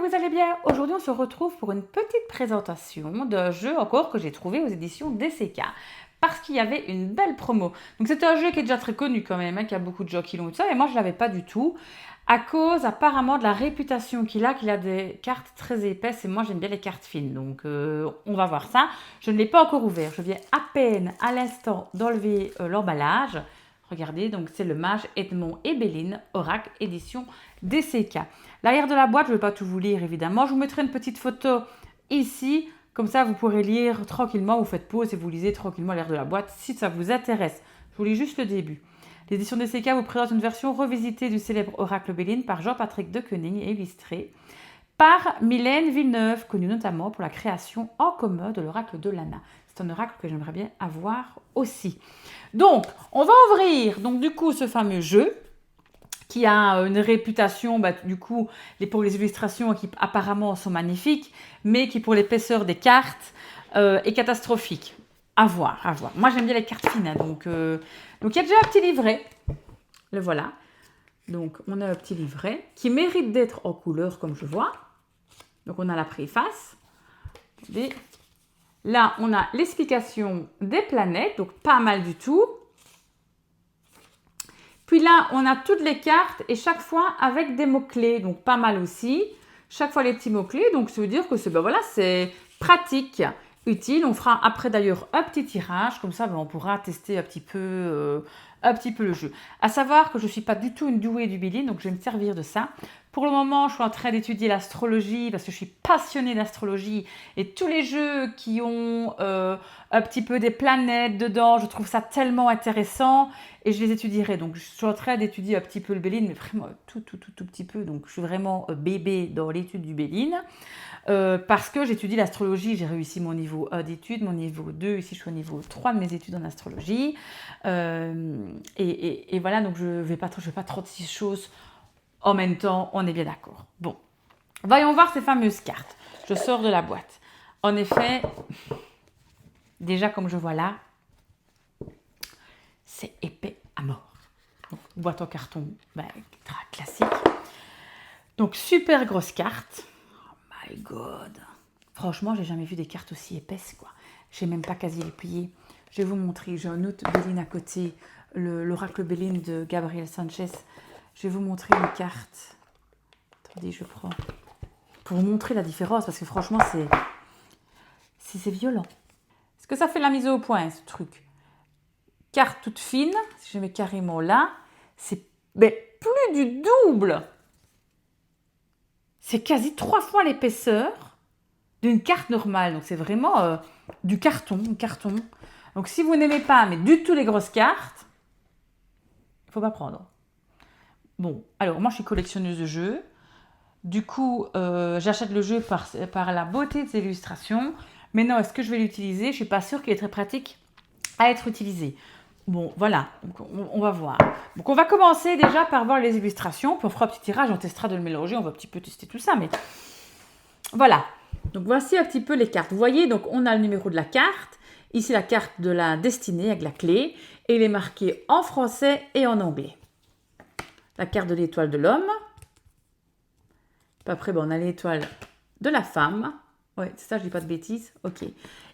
vous allez bien? Aujourd'hui, on se retrouve pour une petite présentation d'un jeu encore que j'ai trouvé aux éditions DCK parce qu'il y avait une belle promo. Donc c'est un jeu qui est déjà très connu quand même, hein, qui a beaucoup de gens qui l'ont et tout ça, et moi je l'avais pas du tout à cause apparemment de la réputation qu'il a des cartes très épaisses et moi j'aime bien les cartes fines. Donc on va voir ça. Je ne l'ai pas encore ouvert, je viens à peine à l'instant d'enlever l'emballage. Regardez, donc c'est le mage Edmond et Béline, Oracle, édition DCK. L'arrière de la boîte, je ne vais pas tout vous lire évidemment. Je vous mettrai une petite photo ici. Comme ça, vous pourrez lire tranquillement. Vous faites pause et vous lisez tranquillement l'arrière de la boîte si ça vous intéresse. Je vous lis juste le début. L'édition DCK vous présente une version revisitée du célèbre Oracle Béline par Jean-Patrick de Koenig et illustrée par Mylène Villeneuve, connue notamment pour la création en commun de l'oracle de Lana. C'est un oracle que j'aimerais bien avoir aussi. Donc, on va ouvrir donc du coup ce fameux jeu qui a une réputation, du coup, pour les illustrations qui apparemment sont magnifiques, mais qui pour l'épaisseur des cartes est catastrophique. À voir, à voir. Moi, j'aime bien les cartes fines, hein, donc il y a déjà un petit livret. Le voilà. Donc, on a un petit livret qui mérite d'être en couleur, comme je vois. Donc, on a la préface. Regardez. Là, on a l'explication des planètes, donc pas mal du tout. Puis là, on a toutes les cartes et chaque fois avec des mots-clés, donc pas mal aussi. Chaque fois les petits mots-clés, donc ça veut dire que c'est pratique, utile. On fera après d'ailleurs un petit tirage, comme ça on pourra tester un petit peu le jeu. À savoir que je ne suis pas du tout une douée du Béline, donc je vais me servir de ça. Pour le moment, je suis en train d'étudier l'astrologie parce que je suis passionnée d'astrologie et tous les jeux qui ont un petit peu des planètes dedans, je trouve ça tellement intéressant et je les étudierai. Donc, je suis en train d'étudier un petit peu le Béline, mais vraiment tout petit peu. Donc, je suis vraiment bébé dans l'étude du Béline parce que j'étudie l'astrologie. J'ai réussi mon niveau 1 d'études, mon niveau 2. Ici, je suis au niveau 3 de mes études en astrologie. Et voilà, donc je vais pas 36 choses en même temps, on est bien d'accord. Bon, voyons voir ces fameuses cartes. Je sors de la boîte. En effet, déjà comme je vois là, c'est épais à mort. Donc, boîte en carton, classique. Donc, super grosse carte. Oh my god. Franchement, j'ai jamais vu des cartes aussi épaisses, quoi. J'ai même pas quasi les plier. Je vais vous montrer. J'ai un autre Béline à côté, l'oracle Béline de Gabriel Sanchez. Je vais vous montrer une carte. Attendez, je prends. Pour vous montrer la différence, parce que franchement, c'est violent. Est-ce que ça fait la mise au point, ce truc? Carte toute fine, si je mets carrément là, c'est plus du double. C'est quasi 3 fois l'épaisseur d'une carte normale. Donc, c'est vraiment du carton, Donc, si vous n'aimez pas, mais du tout les grosses cartes, il ne faut pas prendre. Bon, alors, moi, je suis collectionneuse de jeux. Du coup, j'achète le jeu par la beauté de ses illustrations. Maintenant, est-ce que je vais l'utiliser? Je ne suis pas sûre qu'il est très pratique à être utilisé. Bon, voilà, donc, on va voir. Donc, on va commencer déjà par voir les illustrations. Puis on fera un petit tirage, on testera de le mélanger. On va un petit peu tester tout ça, mais voilà. Donc, voici un petit peu les cartes. Vous voyez, donc on a le numéro de la carte. Ici, la carte de la destinée avec la clé. Et il est marqué en français et en anglais. La carte de l'étoile de l'homme. Après, on a l'étoile de la femme. Ouais, c'est ça, je dis pas de bêtises. Ok.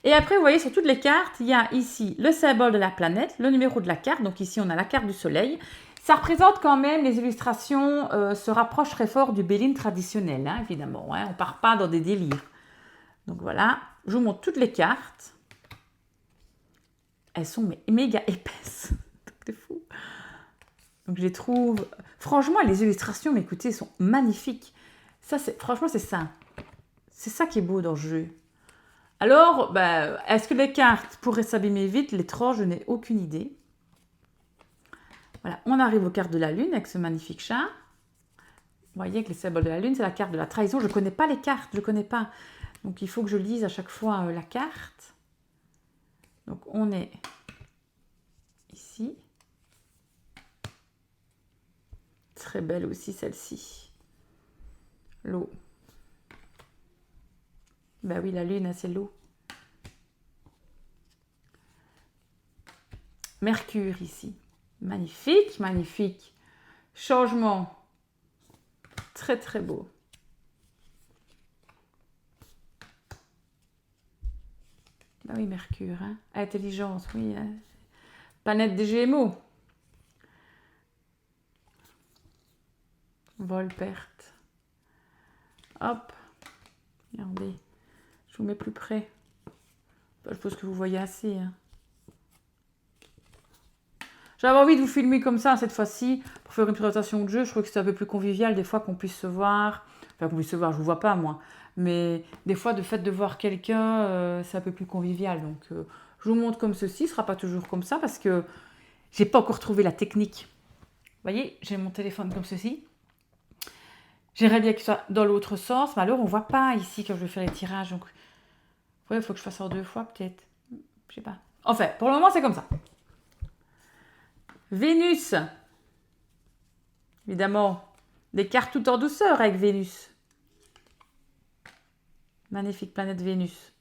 Et après, vous voyez, sur toutes les cartes, il y a ici le symbole de la planète, le numéro de la carte. Donc ici, on a la carte du soleil. Ça représente quand même, les illustrations se rapprochent très fort du Béline traditionnel, hein, évidemment. Hein, on part pas dans des délires. Donc voilà, je vous montre toutes les cartes. Elles sont méga épaisses. C'est fou. Donc je les trouve... Franchement, les illustrations, mais écoutez, sont magnifiques. Ça, franchement, c'est ça. C'est ça qui est beau dans le jeu. Alors, est-ce que les cartes pourraient s'abîmer vite? L'étrange, je n'ai aucune idée. Voilà, on arrive aux cartes de la lune avec ce magnifique chat. Vous voyez que les symboles de la lune, c'est la carte de la trahison. Je ne connais pas les cartes, je ne connais pas. Donc, il faut que je lise à chaque fois la carte. Donc, on est ici. Très belle aussi, celle-ci. L'eau. Ben oui, la lune, c'est l'eau. Mercure ici. Magnifique, magnifique. Changement. Très, très beau. Ah oui, Mercure. Hein. Intelligence, oui. Hein. Planète des Gémeaux. Vol, perte. Hop. Regardez. Je vous mets plus près. Je pense que vous voyez assez. Hein. J'avais envie de vous filmer comme ça cette fois-ci pour faire une présentation de jeu. Je trouve que c'est un peu plus convivial des fois qu'on puisse se voir. Enfin, qu'on puisse se voir, je ne vous vois pas moi. Mais des fois, le fait de voir quelqu'un, c'est un peu plus convivial. Donc, je vous montre comme ceci. Ce ne sera pas toujours comme ça parce que je n'ai pas encore trouvé la technique. Vous voyez, j'ai mon téléphone comme ceci. J'aimerais bien qu'il soit dans l'autre sens. Mais alors, on ne voit pas ici quand je vais faire les tirages. Donc, ouais, il faut que je fasse en 2 fois peut-être. Je sais pas. Enfin, pour le moment, c'est comme ça. Vénus. Évidemment, des cartes tout en douceur avec Vénus. Magnifique planète Vénus.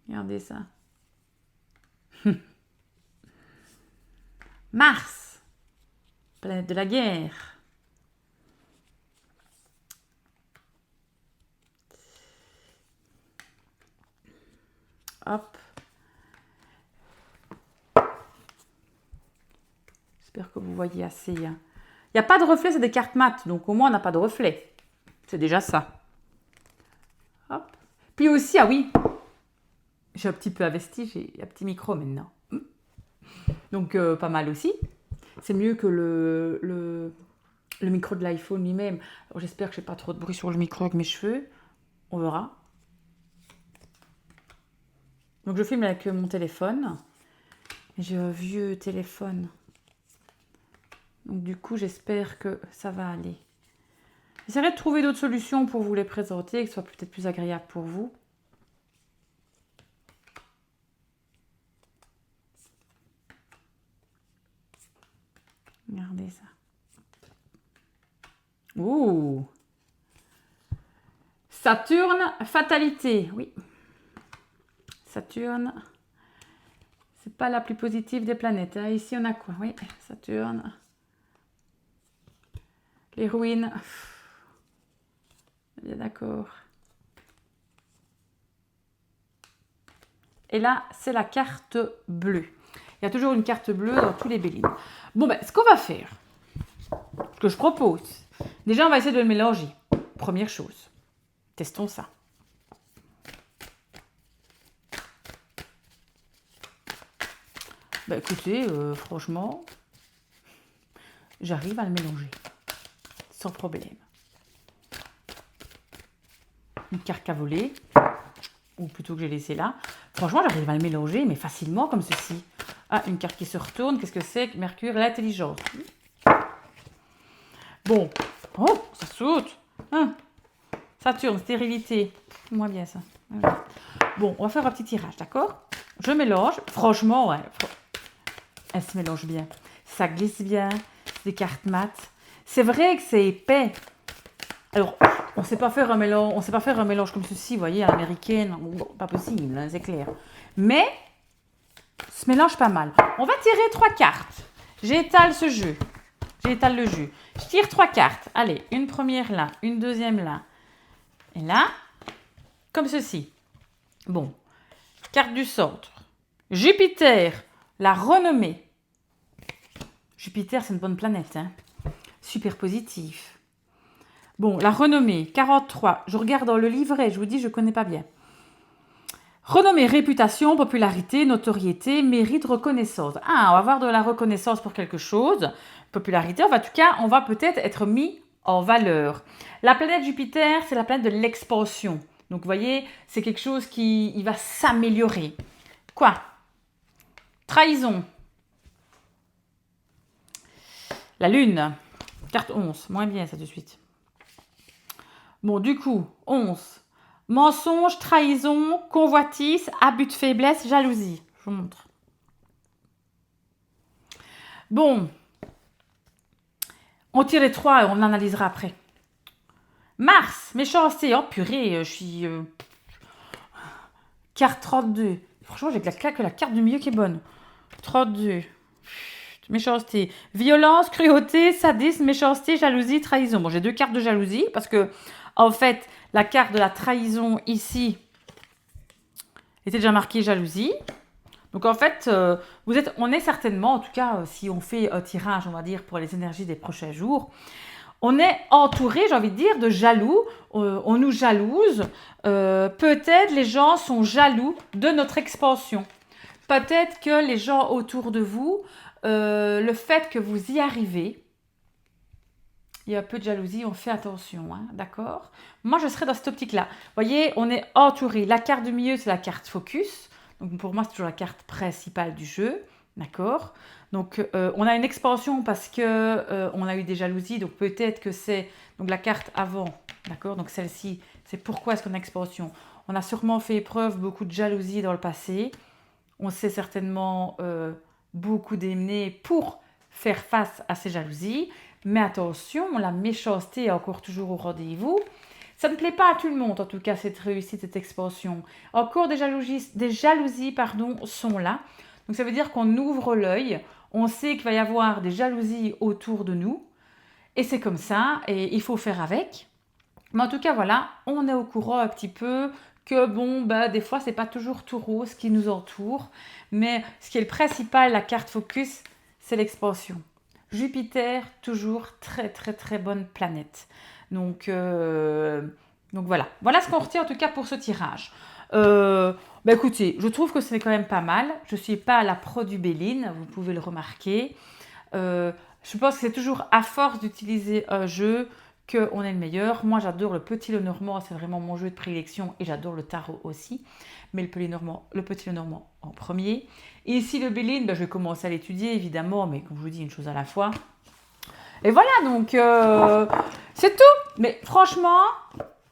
Regardez ça. Mars. Planète de la guerre. Hop. J'espère que vous voyez assez. Il n'y a pas de reflet, c'est des cartes mates. Donc au moins, on n'a pas de reflet. C'est déjà ça. Hop. Puis aussi, ah oui, j'ai un petit peu investi, j'ai un petit micro maintenant. Donc pas mal aussi. C'est mieux que le micro de l'iPhone lui-même. Alors j'espère que je n'ai pas trop de bruit sur le micro avec mes cheveux. On verra. Donc je filme avec mon téléphone. J'ai un vieux téléphone. Donc du coup, j'espère que ça va aller. J'essaierai de trouver d'autres solutions pour vous les présenter, que ce soit peut-être plus agréable pour vous. Regardez ça. Ouh! Saturne, fatalité. Oui. Saturne, c'est pas la plus positive des planètes. Hein. Ici, on a quoi? Oui, Saturne. Les ruines. Bien d'accord. Et là, c'est la carte bleue. Il y a toujours une carte bleue dans tous les Bélines. Bon, ben, ce qu'on va faire, ce que je propose, déjà, on va essayer de le mélanger. Première chose. Testons ça. Ben, écoutez, franchement, j'arrive à le mélanger. Sans problème. Une carte à voler, ou plutôt que j'ai laissé là. Franchement, j'arrive à le mélanger, mais facilement, comme ceci. Ah, une carte qui se retourne. Qu'est-ce que c'est? Mercure, l'intelligence. Bon. Oh, ça saute. Hein. Saturne, stérilité. Moins bien, ça. Voilà. Bon, on va faire un petit tirage, d'accord? Je mélange. Franchement, ouais. Elle se mélange bien. Ça glisse bien. C'est des cartes mates. C'est vrai que c'est épais. Alors, on ne sait pas faire un mélange comme ceci, vous voyez, à l'américaine. Bon, pas possible, hein, c'est clair. Mais, se mélange pas mal. On va tirer 3 cartes. J'étale ce jeu. J'étale le jeu. Je tire 3 cartes. Allez, une première là, une deuxième là. Et là, comme ceci. Bon, carte du centre. Jupiter, la renommée. Jupiter, c'est une bonne planète, hein. Super positif. Bon, la renommée, 43. Je regarde dans le livret, je vous dis, je ne connais pas bien. Renommée, réputation, popularité, notoriété, mérite, reconnaissance. Ah, on va avoir de la reconnaissance pour quelque chose. Popularité, en tout cas, on va peut-être être mis en valeur. La planète Jupiter, c'est la planète de l'expansion. Donc, vous voyez, c'est quelque chose qui va s'améliorer. Quoi? Trahison. La Lune. Carte 11. Moins bien, ça, de suite. Bon, du coup, 11. Mensonge, trahison, convoitise, abus de faiblesse, jalousie. Je vous montre. Bon. On tire les 3 et on analysera après. Mars, méchanceté. Oh purée, je suis... Carte 32. Franchement, j'ai que la carte du milieu qui est bonne. 32. Méchanceté. Violence, cruauté, sadisme, méchanceté, jalousie, trahison. Bon, j'ai 2 cartes de jalousie parce que, en fait, la carte de la trahison ici, Il était déjà marqué jalousie. Donc en fait, on est certainement, en tout cas, si on fait un tirage, on va dire, pour les énergies des prochains jours, on est entouré, j'ai envie de dire, de jaloux. On nous jalouse. Peut-être les gens sont jaloux de notre expansion. Peut-être que les gens autour de vous, le fait que vous y arrivez, il y a un peu de jalousie, on fait attention, hein, d'accord? Moi, je serais dans cette optique-là. Vous voyez, on est entouré. La carte du milieu, c'est la carte focus. Donc pour moi, c'est toujours la carte principale du jeu, d'accord? Donc on a une expansion parce que on a eu des jalousies. Donc peut-être que c'est donc la carte avant, d'accord? Donc celle-ci, c'est pourquoi est-ce qu'on a une expansion? On a sûrement fait preuve beaucoup de jalousie dans le passé. On s'est certainement beaucoup démené pour faire face à ces jalousies. Mais attention, la méchanceté est encore toujours au rendez-vous. Ça ne plaît pas à tout le monde, en tout cas, cette réussite, cette expansion. Encore des jalousies, pardon, sont là. Donc ça veut dire qu'on ouvre l'œil, on sait qu'il va y avoir des jalousies autour de nous. Et c'est comme ça, et il faut faire avec. Mais en tout cas, voilà, on est au courant un petit peu que bon, bah, des fois, c'est pas toujours tout rose qui nous entoure. Mais ce qui est le principal, la carte focus, c'est l'expansion. Jupiter, toujours très très très bonne planète. Donc voilà. Voilà ce qu'on retient en tout cas pour ce tirage. Bah écoutez, je trouve que c'est quand même pas mal. Je ne suis pas la pro du Béline, vous pouvez le remarquer. Je pense que c'est toujours à force d'utiliser un jeu qu'on est le meilleur. Moi, j'adore le Petit Lenormand, c'est vraiment mon jeu de prédilection et j'adore le tarot aussi. Mais le Petit Lenormand en premier. Et ici, le Béline, ben, je vais commencer à l'étudier évidemment, mais comme je vous dis, une chose à la fois. Et voilà, donc c'est tout. Mais franchement,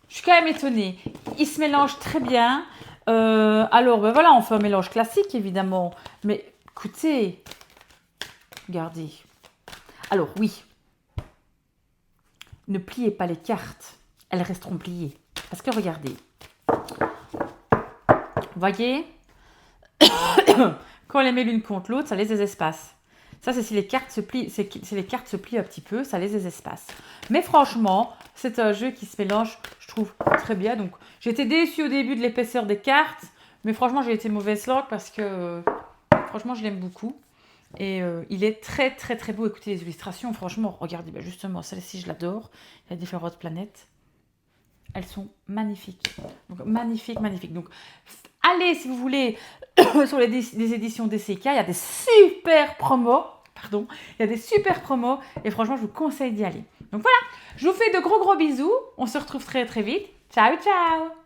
je suis quand même étonnée. Ils se mélangent très bien. Alors, ben voilà, on fait un mélange classique évidemment. Mais écoutez, regardez. Alors oui, ne pliez pas les cartes, elles resteront pliées. Parce que regardez, voyez, quand on les met l'une contre l'autre, ça laisse des espaces. Ça, c'est si les cartes se plient, si les cartes se plient un petit peu, ça laisse des espaces. Mais franchement, c'est un jeu qui se mélange, je trouve, très bien. Donc, j'étais déçue au début de l'épaisseur des cartes, mais franchement, j'ai été mauvaise langue parce que, franchement, je l'aime beaucoup. Et il est très très très beau. Écoutez les illustrations, franchement, regardez, ben justement, celle-ci, je l'adore. Il y a différentes planètes. Elles sont magnifiques. Donc, magnifiques, magnifiques. Donc, allez, si vous voulez, sur les éditions DCK, il y a des super promos. Pardon, il y a des super promos. Et franchement, je vous conseille d'y aller. Donc voilà, je vous fais de gros gros bisous. On se retrouve très très vite. Ciao, ciao!